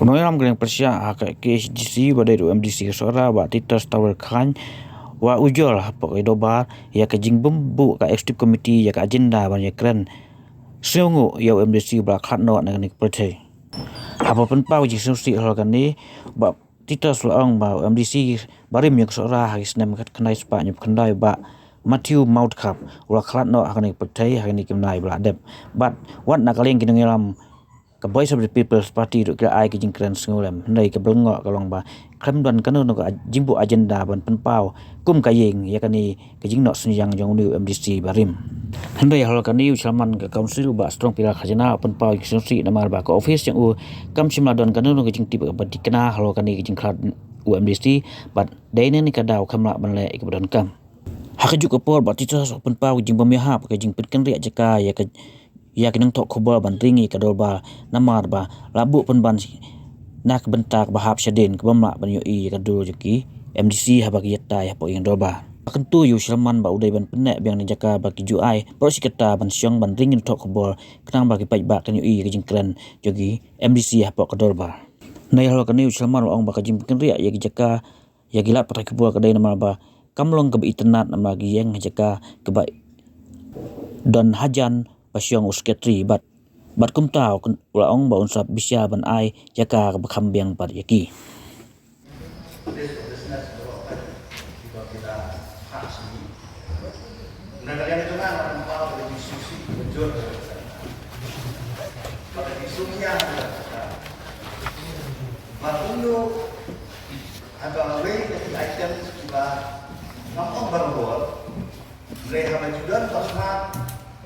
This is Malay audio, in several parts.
Kunoyam greng Persia haka KHDC badai do MDC sora ba titas tower khan wa ujol hapo doba ya ka jingbumbu ka executive committee ya ka agenda ban ya kren seungu ya MDC ba khatno na ni perthai hapo pen pau ji susi holgani ba titas laong ba MDC barim yak sora hagis nem khat khnai spa nyup khandai ba Matthew Mount Cup wa khatno hakani perthai hakani kimnai bla dep but what nakaleng kinungiram ka Voice of the People's Party ru kira ai ki jingkran sngolem nei ka blongo ka long ba kram don kanu no ka jimbu agenda ban penpau kum ka yeng ya kani ka jingno sunyang jong ni MDC barim handai hal kani usaman ka council ba strong pila khajana penpau ki sunsi namar ba ka office yang u kam simla don kanu no ka jingti ba dikna hal kani ki jingkran MDC but daine ni ka daw khamla ban le ik don kam hakajuk apor ba titas penpau jingbam ya ha ka jing pitkan ri jaka ya kinang tok khobor ban ringi ka dolba namar ba labu pen ban nak bentak bahap syadin ke bamla ban yoi ka dur jeki MDC habak yata ya po yang dolba akan tu yu Salman ba udai ban penek biang ni jaka bagi ju ai prosikata ban syong ban ringin tok khobor kenang bagi pai ba kan yoi ka jingkran jogi MDC hapok ka dolba nei hal kan yu Salman ong ba ka jingkan ria ya jaka ya gilat patai khobor ka dai namar ba kamlong ka internet namar gi yang jaka ke bai don hajan pasyong usketri bat kum tau ula ong ba unsap bisya ban ai jaka bakham biang par yaki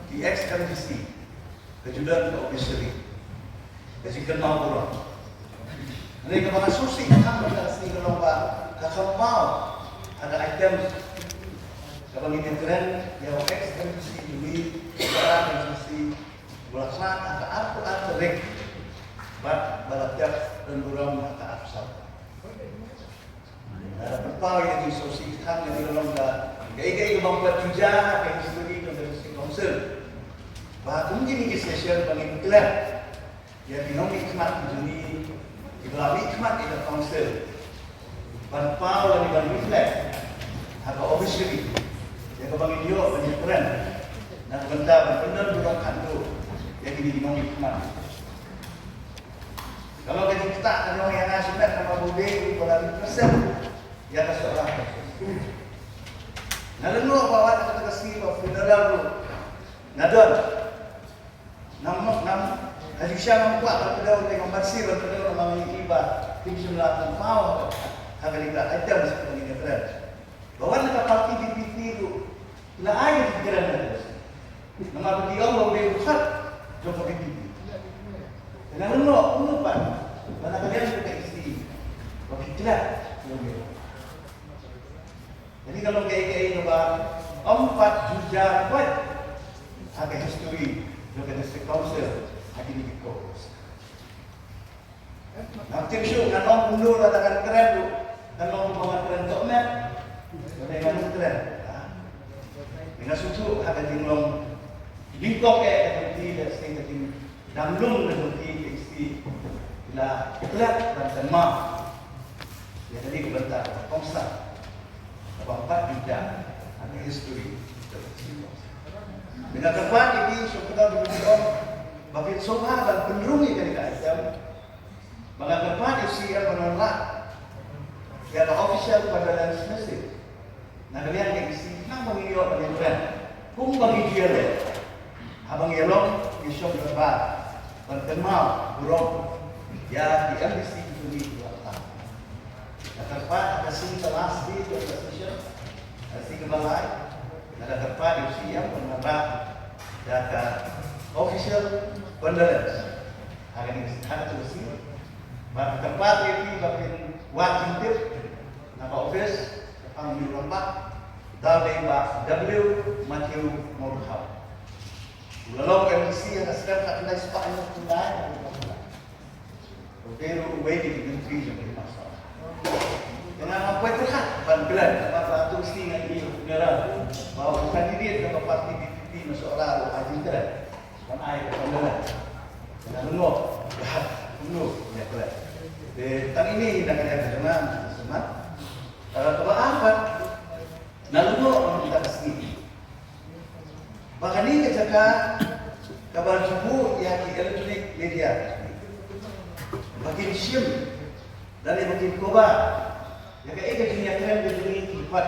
di ex-MDC kejudan ke officially kasi kenal orang ini kepada susi kan pada sini kalau pak kakak mau ada item kalau ini keren ya ex-MDC dulu sekarang MDC melaksanakan apa rek balatiap dan orang kata absal ada berpau yang di susi kan yang kalau gaya membuat jujah yang history konservasi council bahkan mungkin ini session bagi iklan ya binong hikmat juni iblawi hikmat di council berpau yang bagi iklan atau officially ya bagi dia bagi keren dan benda benar bukan kandu yang ini binong hikmat kalau kita kalau yang asyik sama bude kalau persen ya terserah Nalengo bawa kata kasi ba funeral ro. Nadon. Nam hadisya mampu daw dengan bersih daw mga iba pinjam lang mau hagalika ada sa kanila friend. Bawa nakapalti DPP ro. Laay pikiran na. Nama bagi Allah boleh buhat do DPP. Nalengo pa. Mana kalian sudah isi. Bakitlah. Jadi kalau kayak ba 4 juta buat agak history dengan district council lagi di Kos. Nanti show kan orang mundur katakan keren tu, kan orang bawa keren tu net, dengan keren. Dengan susu ada jinglong lingkok seperti dan seperti damlung seperti isi bila kelak dan sama. Ya tadi kebentar kongsa. 4 juta ada history dengan tepat ini sudah berbicara bagi soha dan penrungi dari kaisam dengan tepat isi yang menolak ya ada official pada dan semestinya nah kalian yang isi nang mengiyo penyeluruhan kung bagi dia le abang yelong isyok lebat berkenal buruk ya di MDC itu di tempat ada sini kelas di station, sini kebalai, ada tempat di sini yang menambah data official condolence. Hari ini ada tu sini, pada tempat ini bagi wajib tip, nama office, kami lomba, W Matthew Morhab. Lalu MDC yang sedang tak kena sepatnya tunai, Pero waiting in the region di masalah. Dengan apa itu kan? Bantuan apa tu sih lagi negara bahawa kandidat ke parti PPP masalah haji kan? Kan air bantuan. Dengan menolak, menolak ya kan? ini dengan ada demam, semat. Kalau apa? Naluno orang kita kesini. Bahkan ini ketika kabar subuh yang di elektronik media, makin sim dan makin koba. Ya kayak dunia keren di dunia tempat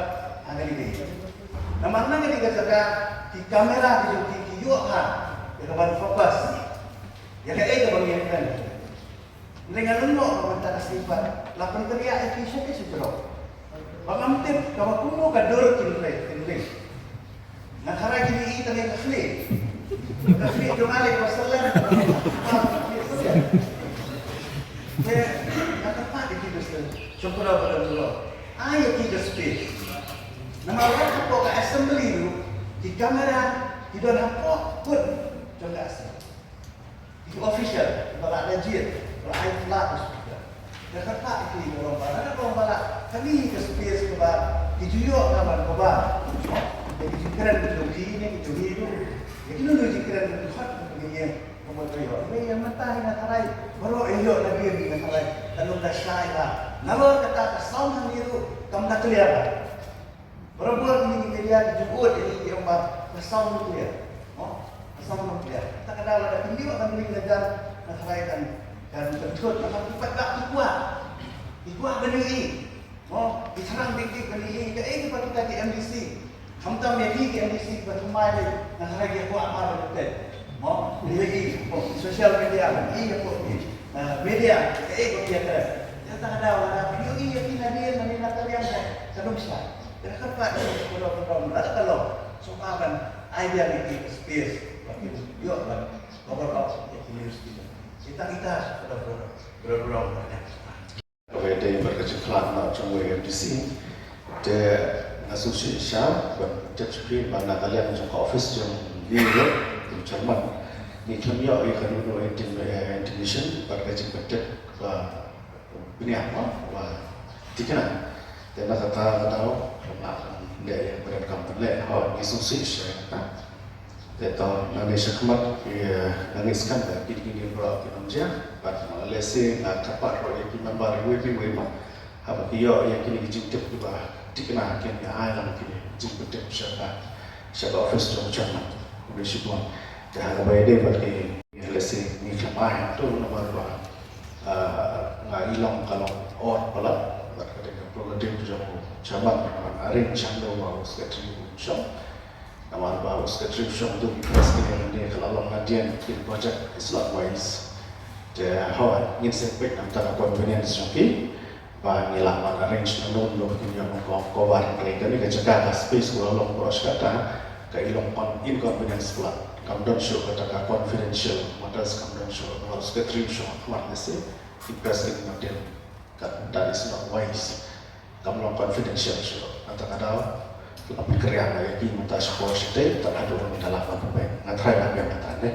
angin ini. Nama nang ini ketika di kamera di yuha, ya kabar fokus. Ya kayak bang yang keren. Dengan luno komentar sifat, lapan kerja efisien itu sudah. Pengambil kalau kuno kadur kinleh. Nakara gini itu yang kafli. Kafli itu malik wasallam. Kata Pak di situ. Syukur pada Allah. Ayo kita speak. Nama orang apa ke assembly itu di kamera di dalam apa pun coba asal. Itu official, balak legit, balak flat speaker. Jakarta itu orang balak, ada orang balak. Kami ke space ke bar, dijuyuk kawan ke bar. Jadi jikiran betul ini, betul itu. Jadi dulu jikiran betul hot begini. Kemudian ini yang mentah yang tarai, baru elok lagi yang tarai. Kalau dah syai lah, nalor kata kesawan itu, kamu tak kelihatan. Berbuat ini media dijubut ini yang bar kesawan itu ya. Oh, kesawan itu ya. Tak kenal ada video akan beli negara tarai dan terjut, maka cepat tak kuat. Kuat beri. Oh, diserang dik-dik beri. Kayak kita di MDC. Kamu tahu ya di MDC bermain nak lagi aku amal betul. Oh, lagi sosial media, iya kok media, kayak dia kata. Kita ada orang video ini yang dia nanti nak kalian saya bisa. Kita dapat kalau kalau soalan idea di space, yuk lah, overall university. Kita berpeluang banyak. Về berkecimpungan trong MDC, để association chất chuyên và là kalian trong office trong New York, trong Jerman, ni kami ya ikan dulu intimidation berkecimpungan và apa và tiga, dan kata tahu để berkampan le, association, để tahun Malaysia kemat nangiskan dari gini berapa kilometer, pada Malaysia nak dapat royak member WP apa dia yang kini dijemput juga dikenal kini ayam kini jemput siapa office trong Jerman, British one, dah ada bayar bagi Malaysia ni kelemahan tu nomor dua, ngai hilang kalau orang pula, berkata program trong Jerman, arrange yang dua sekretari trong Nama baru contribution untuk presiden ini kalau ngadian di project Islam wise, jadi hawa ingin sepek antara convenience joki, bah ngilang arrange nong lo yang kawan mereka ni kejaga space kalau long cross kata ke ilong inconvenience pula, kamdon show kata confidential, matters kamdon show harus contribution keluar nasi di presiden ngadian kata Islam wise, kamdon confidential show kata Tapi kerja lagi kita sekolah sedih, tak ada orang dalam apa-apa. Ngatrai apa yang kata ni,